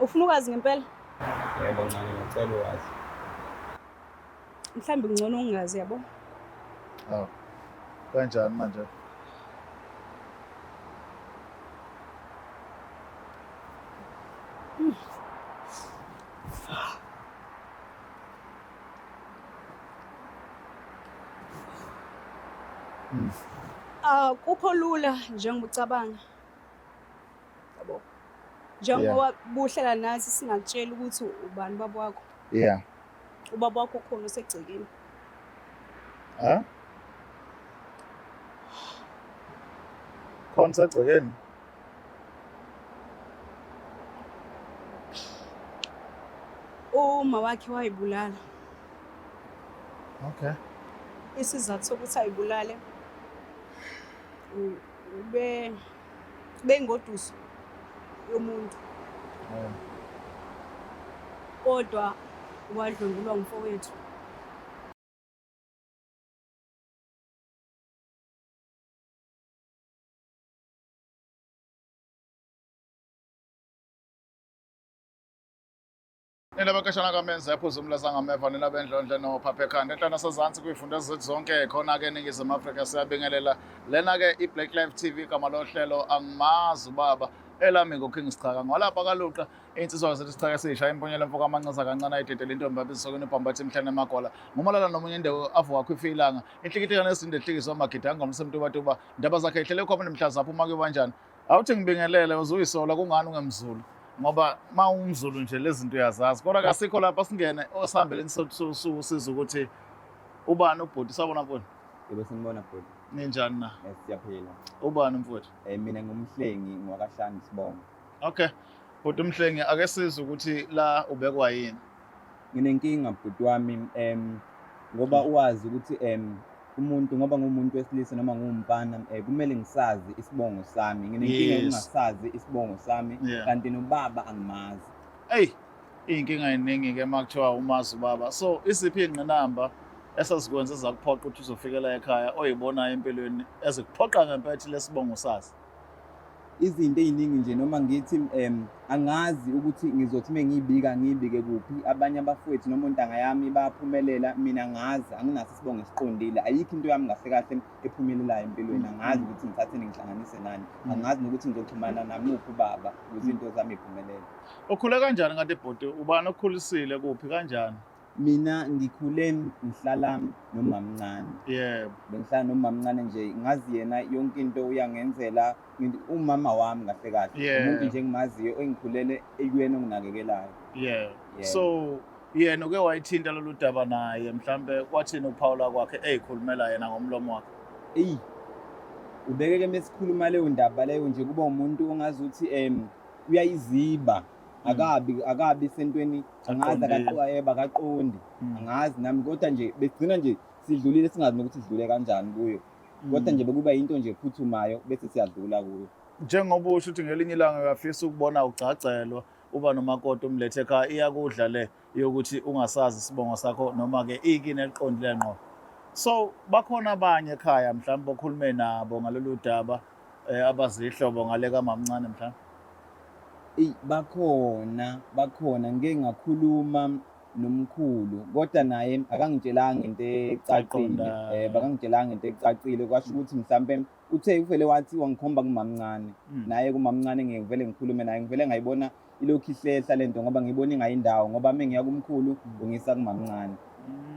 Ufuna ukwazi ngempela? Yebo ncane ngicela ukwazi. Mhlawumbe kungcono ungazi yabo. Hawu. Kanjani manje? Akukho lula njengoba ucabanga. Yabo. Njengoba buhlela nathi singakutshela ukuthi ubani baba wakho. Yeah. Ubaba wakho khona usegcekeni. Ha? Khona sagcekeni? Uma wakhe wayibulala. Okay. Isizathu sokuthi ayibulale bengoduso yomuntu. Kodwa wadlwengulwa umfowethu. Nina bakashana kamenza yaphuzumula sangameva nina bendlondle noPhaphekhanda enhlana sezantsi kuyifunda zethu zonke khona ke eNingizimu Afrika siyabingelela lena ke iBlack Live TV igama lohlelo angimazi ubaba elami ngoKing Sichaka ngwalapha kaluqa insizwa zethu Sichaka sishaya imponyela mfoka amancaza kancane ayidedela intombi abisokweni ibhambathi emhlane emagola ngumalala nomunye indewo avuka kwifilanga inhlikihlika nesinde ehlikiswa amagida angomsemtubatuba ndaba zakhe ihlele khona nemhla zapho uma kubanjani awuthi ngibingelele uzuyisola kungani ungemzulu ngoba mawumzulu nje lezi zinto uyazazi kodwa kasikho lapha singene osihambele siza ukuthi ubani ubhuti sabona mfowethu Yebo sengibona bhuti. ninjani na Siyaphila. ubani mfowethu Mina ngumhlengi ngwakahlani Sibongo. okay bhuti umhlengi ake siza ukuthi la ubekwa yini Nginenkinga bhuti wami ngoba uwazi ukuthi umuntu ngoba ngumuntu wesilisa noma ngumfana kumele ngisazi isibongo sami. Nginenkinga ukungasazi isibongo sami kanti nobaba angimazi. Hey inkinga eningi ke makuthiwa umazi ubaba so isiphi ingqinamba esasikwenza zakuphoqa ukuthi uzofikela ekhaya oyibonayo empilweni ezikuphoqa ngempela lesibongo sazi Izinto eziningi nje noma ngithi angazi ukuthi ngizothi ngibike kuphi abanye abafowethu noma ontanga yami baphumelela mina ngazi anginaso isibongo esiqondile ayikho into yami kahle kahle ephumelelayo empilweni angazi ukuthi ngithathe ngihlanganise nani angazi nokuthi ngizoxhumana namuphi ubaba ukuze into zami iphumelele. Ukhule kanjani kanti bhuti ubani okukhulisile kuphi kanjani Mina ngikhule ngihlala nomamncane. yebo Bengihlala nomamncane nje ngazi yena yonke into uyangenzela umama wami kahle kahle umuntu nje engimaziyo engikhulele ekuyena onginakekelayo. yeah so yena uke wayithinta lolu daba naye mhlambe kwathini uPaula kwakhe eyikhulumela yena ngomlomo wakhe Ubekeke mesikhuluma leyo ndaba leyo nje kuba umuntu ongazi ukuthi uyayiziba akabi sentweni angazi akaqondi angazi nami kodwa nje begcina nje sidlulile singazi nokuthi sidlule kanjani kuyo kodwa nje bekuba into nje ephuthumayo bese siyadlula kuyo. Njengoba usho ukuthi ngelinye ilanga uyafisa ukubona ugcagcelwa uba nomakoti umlethe ekhaya iyakudla le yokuthi ungasazi isibongo sakho noma ke ikini eliqondile ngqo so bakhona abanye ekhaya mhlawumbe okhulume nabo ngalolu daba abazihlobo ngale kamamncane mhlawumbe bakhona ngeke ngakhuluma nomkhulu kodwa naye akangitshelanga into ecacile bakangitshelanga into ecacile kwasho ukuthi mhlambe uthe uvele wathi wangikhomba kumamncane naye kumamncane ngivele ngikhulume naye ngivele ngayibona ilokhu ihlehla lento ngoba ngiyibona ingayindawo ngoba mengiya kumkhulu ungisa kumamncane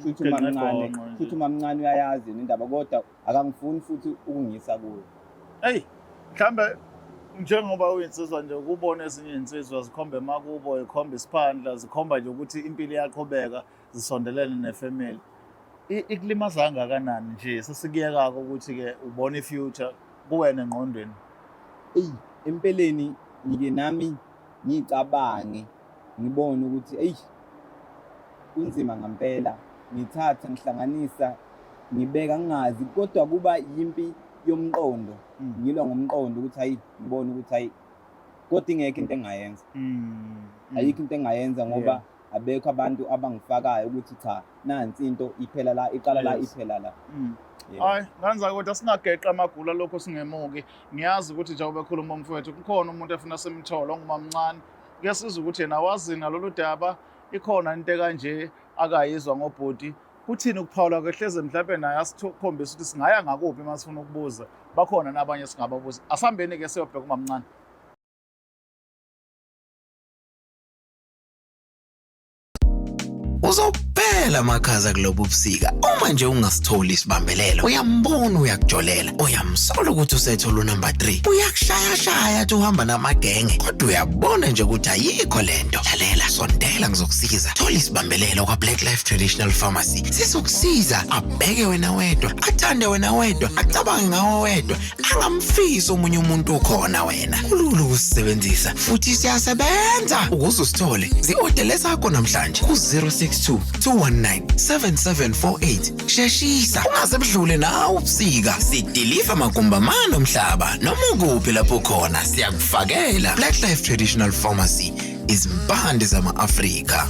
futhi umamncane uyayazi indaba kodwa akangifuni futhi ukungisa kuyo. Hey mhlambe njengoba uyinsizwa nje ukubona ezinye insizwa zikhombe makubo ikhomba isiphandla zikhomba nje ukuthi impilo iyaqhubeka zisondelene nefamily ikulimaza kangakanani nje sesikuyeka ukuthi ke ubona ifuture kuwena engqondweni empeleni ngike nami ngicabange ngibone ukuthi kunzima ngempela ngithatha ngihlanganisa ngibeka ngazi kodwa kuba yimpi yomqondo ngilwa ngomqondo ukuthi ngibone ukuthi kodwa ingeke into engayenza ayikho into engayenza ngoba abekho abantu abangifakayo ukuthi cha nansi into iphela la iqala la iphela la. Hayi nganza kodwa singageqa amagula lokho singemuki ngiyazi ukuthi njengoba ekhuluma umfowethu kukhona umuntu efuna simthola ongumamncane kuyasiza ukuthi yena wazi ngalolu daba ikhona into kanje akayizwa ngobhuti kuthini ukuphawula kwehleze mhlawumbe naye asikhombisa ukuthi singaya ngakuphi uma sifuna ukubuza bakhona nabanye singababuza asihambeni-ke siyobheka umamncane. Uzophela amakhaza kulobu busika uma nje ungasitholi isibambelelo uyambona uyakujolela uyamsola ukuthi usethola unumber 3 uyakushaya athi uhamba namagenge kodwa uyabona nje ukuthi ayikho lento lalela sondela ngizokusiza thola isibambelelo kwa Black Life Traditional Pharmacy sizokusiza abheke wena wedwa athande wena wedwa acabange ngawe wedwa angamfisi omunye umuntu ukhona wena kulula ukusebenzisa futhi siyasebenza ukuze usithole zi-order sakho namhlanje ku 062-219-7748 sheshisa ungaze budlule nawe ubusika sidiliva magumbamano omhlaba noma ukuphi lapho khona siyakufakela. Black Life Traditional Pharmacy izimpande zama-Afrika.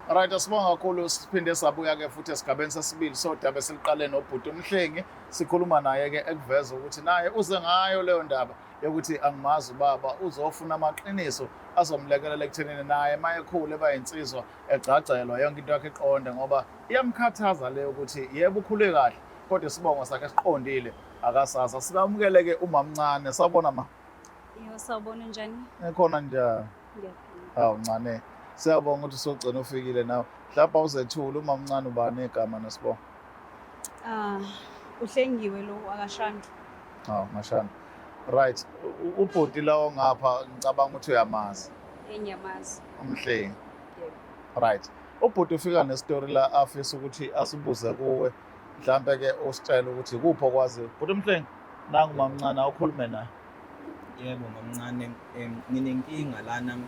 Right, asibonga kakhulu siphinde sabuya-ke futhi esigabeni sesibili sodaba esiliqale nobhuti uMhlengi sikhuluma naye-ke ekuveza ukuthi naye uze ngayo leyo ndaba yokuthi angimazi ubaba uzofuna amaqiniso azomlekelela ekuthenini naye mayekhule bayinsizwa egcagcelwa yonke into yakhe iqonde ngoba iyamkhathaza leyo ukuthi yebo ukhule kahle kodwa isibongo sakhe siqondile akasazi. Sikamukele-ke umamncane sabona ma Iyo sawubona njani? ekhona njani? Hawu ncane siyabonga ukuthi usogcina ufikile nawe mhlawumbe awuzethula umamncane ubani igama nesibongo. Uhlengiwe lo akashanda. Hawu mashana. Right, ubhuti lawo ngapha ngicabanga ukuthi uyamazi Enyamazi. uMhlengi. Yebo. Right, ubhuti ufika nestory la afisa ukuthi asibuze kuwe mhlambe-ke usitshele ukuthi kuphi okwazi. Bhuti uMhlengi nangu mamncane awukhulume naye. Yebo mamncane, nginenkinga lana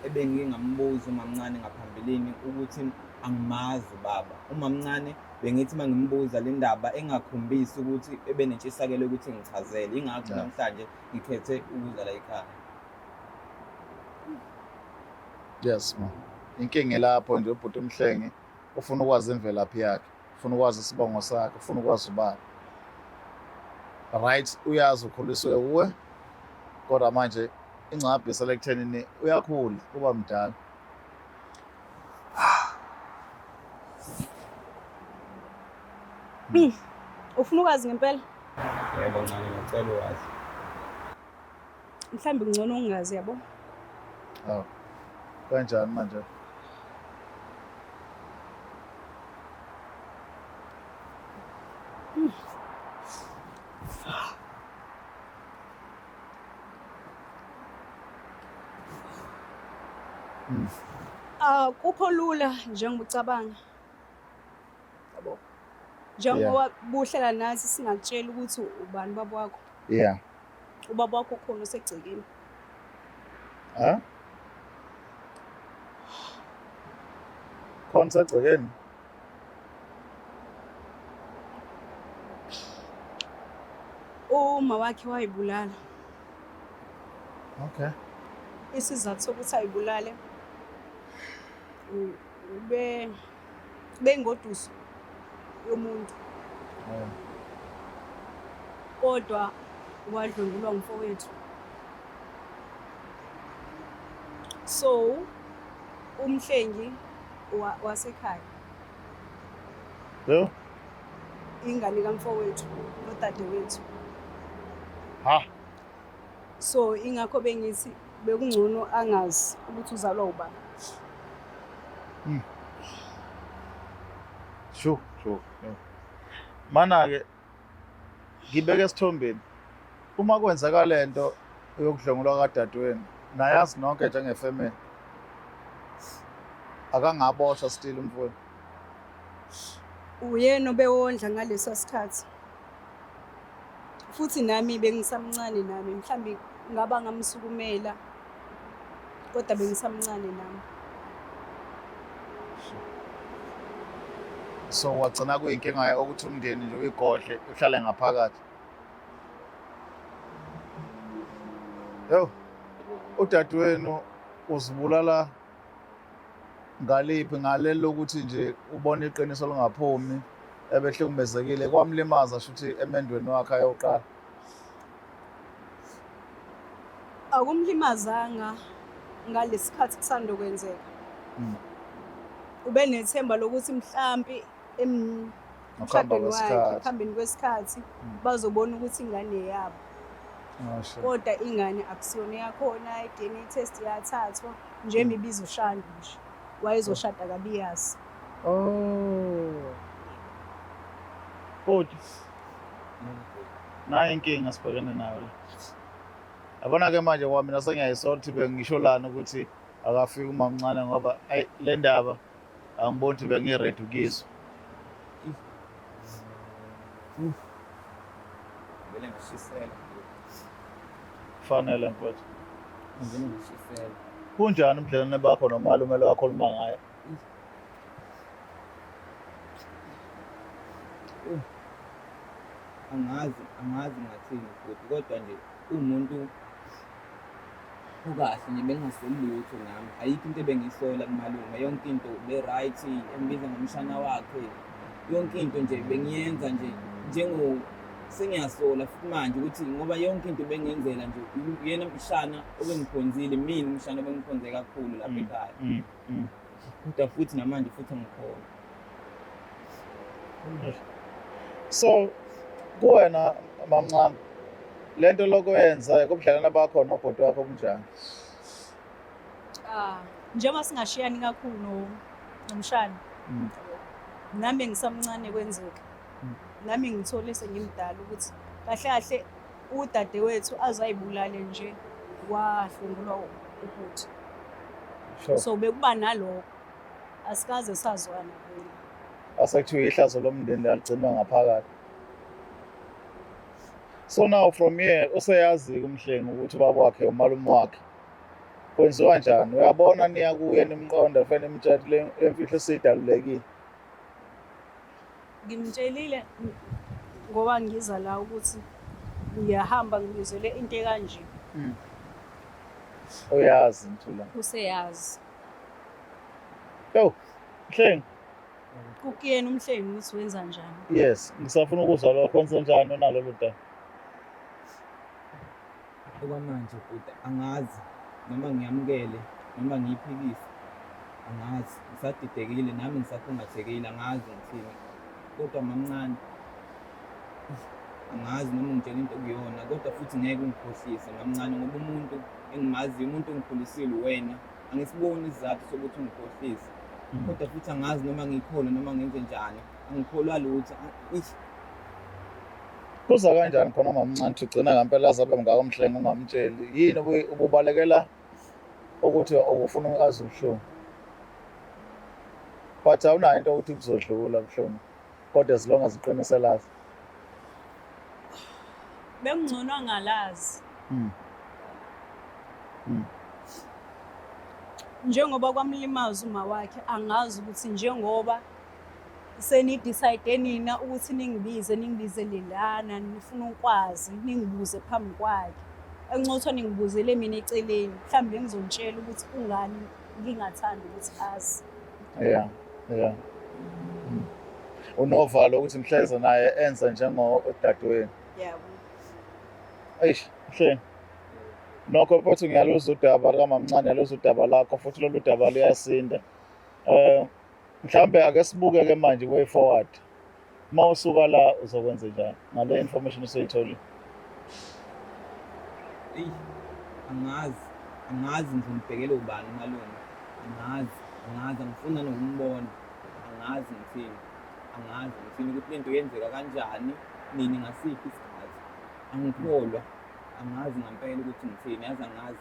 ebengingambuza umamncane ngaphambilini ukuthi angimazi ubaba. Umamncane bengithi mangimbuza le ndaba engakhombisi ukuthi ebenentshisakelo ukuthi ngichazele ingakho namhlanje ngikhethe ukuza la ekhaya. Yes ma. Inkinga lapho nje ubhuti uMhlengi ufuna ukwazi imvelaphi yakhe, ufuna ukwazi isibongo sakhe, ufuna ukwazi ubaba. Right, uyazi ukhuliswe uwe kodwa manje ingcabha iselekuthenini uyakhula kuba mdala. Ufuna ukwazi ngempela? Yebo ncane ngicela wazi. Mhlambe ngcono ungazi yabo. Hawu. Kanjani manje? Kupho lula njengoba ucabanga. Yabo. Njengoba buhlela nathi singakutshela ukuthi ubani baba wakho. Yeah. Ubaba wakho khona osegcekeni. Ha? Khona segcekeni? Uma wakhe wayibulala. Okay. Isizathu sokuthi ayibulale bengoduso yomuntu kodwa wadlwengulwa ngumfowethu. So uMhlengi wasekhaya Yo. ingane kamfowethu nodadewethu. Ha. So ingakho bengithi bekungcono angazi ukuthi uzalwa ubani. Sure. Mana-ke ngibeke esithombeni uma kwenzeka lento yokudlwengulwa kadadewenu nayazi nonke njengefamily akangaboshwa still umfowethu. Uyena obewondla ngaleso sikhathi. Futhi nami bengisamncane nami mhlambi ngaba ngamsukumela kodwa bengisamncane nami. So wagcina kuyinkinga ukuthi umndeni nje uyigodle uhlale ngaphakathi. Yo, udadewenu uzibulala ngaliphi ngalelo lokuthi nje ubona iqiniso lingaphumi ebehlukumezekile kwamlimaza futhi emendweni wakhe ayoqala. Akumlimazanga ngalesikhathi kusando kwenzeka. Mm. Ube nethemba lokuthi mhlambi Ngokuhamba emshadweni wakhe kwesikhathi. ekuhambeni kwesikhathi bazobona ukuthi ingane yabo. Ngasho. Kodwa ingane akusiyona yakhona, i-DNA test yathathwa njengoba ibiza uShando nje. Wayezoshada kabi yazi. Oh. Futhi nayo inkinga sibhekene nayo le. Yabona-ke manje kwami mina sengiyayisola ukuthi bengisho lana ukuthi akafiki umamncane ngoba ayi le ndaba angiboni ukuthi bengi-ready ukuyizwa. Vele ngishisela. Kufanele mfowethu. Ngizeni ngishisela. Kunjani ubudlelwane bakho nomalume lo wakhuluma ngaye? Angazi ngathini futhi kodwa nje umuntu ukahle nje bengasoli lutho nami. Ayikho into ebengiyisola kumalume, yonke into be-right, embiza ngomshana wakhe. Yonke into nje bengiyenza nje sengiyasola futhi manje ukuthi ngoba yonke into bengenzela nje yena umshana obengikhonzile, mina umshana obengikhonze kakhulu lapha ekhaya. Kodwa futhi namanje futhi ngikhona. So kuwena mamncane lento lokuyenza kubudlelwane bakho nobhuti wakho kunjani? Njengoba singashiyani kakhulu nomshana. Nami ngisamncane kwenzeka. Nami ngithole sengimdala ukuthi kahle kahle udade wethu azayibulale nje wahlungulwa ubhuti. Sure. So bekuba nalokho asikaze sazwana vele. Asekuthiwa ihlazo lomndeni aligcinwa ngaphakathi. So now from here useyazi kumhlengi ukuthi ubaba wakhe umalume wakhe kwenziwa kanjani? Uyabona niya kuye nimqonda fanele imtshati le emfihlo sidalulekile. Ngimtshelile ngoba ngiza la ukuthi ngiyahamba ngibizele into ekanje. Uyazi mthula. Useyazi. Yo, mhlengi. Kukuyena umhlengi ukuthi wenza njani. Yes, ngisafuna ukuzwa lokho kwenze njani nalolu daba. Okwamanje futhi angazi noma ngiyamukele noma ngiyiphikise. Angazi ngisadidekile nami ngisakhungathekile, angazi ngithini. Kodwa mamncane angazi noma ngitshela into kuyona, kodwa futhi ngeke ungikhohlise mamncane ngoba umuntu engimaziyo, umuntu engikhulisile wena, angisiboni isizathu sokuthi ungikhohlise. Kodwa futhi angazi noma ngikholwa noma ngenze njani, angikholwa lutho. Kuza kanjani khona mamncane ugcina ngempela azabe ngako mhlengi ungamtsheli? Yini ububalekela ukuthi ukufuna ukazi ubuhlungu? But awunayo into ukuthi kuzodlula ubuhlungu. Kodwa as long as uqiniselazi. Bengingcono ngalazi. Njengoba kwamlimaza uma wakhe angazi ukuthi njengoba senidecide nina ukuthi ningibizele lana nifuna ukwazi ningibuze phambi kwakhe. Engcothwa ningibuzele mina eceleni mhlambe ngizontshela ukuthi ungani ngingathanda ukuthi azi. Yeah. Unovalo ukuthi mhleze naye enza njengodadewenu. Yebo. Eish, mhlengi. Nokho futhi ngiyaluza udaba likamamncane, yaluza udaba lakho futhi lolu daba liyasinda. Mhlambe ake sibuke-ke manje way forward. Uma usuka la uzokwenza njani ngale information usuyitholile? Angazi ngibhekele ubani umalume. Angazi ngifuna nokumbona. Angazi ngithini ukuthi lento yenzeka kanjani, nini ngasiphi isikhathi. Angikholwa. Angazi ngempela ukuthi ngithini, yazi angazi.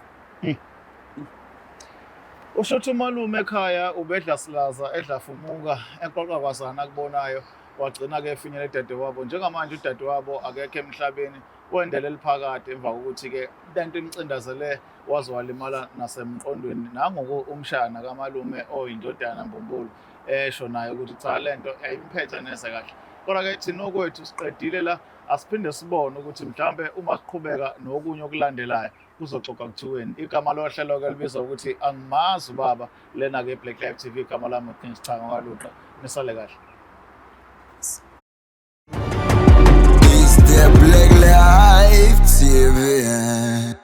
Usho ukuthi umalume ekhaya ubedla silaza edla fumuka eqoqa kwazana kubonayo wagcina-ke efinyela udadewabo. Njengamanje udadewabo akekho emhlabeni, wendele eliphakathi emva kokuthi-ke lento imcindazele waze walimala nasemqondweni. Nangoku umshana kamalume oyindodana mbumbulu esho naye ukuthi cha lento ayimphethe neze kahle. Kodwa-ke thina okwethu siqedile la, asiphinde sibone ukuthi mhlambe uma siqhubeka nokunye okulandelayo kuzoxoxa kuthiweni. Igama lohlelo-ke libizwa ukuthi Angimazi Ubaba, lena-ke Black Life TV, igama lami uKings Changa Kwaluqa. Nisale kahle. It's the Black Life TV.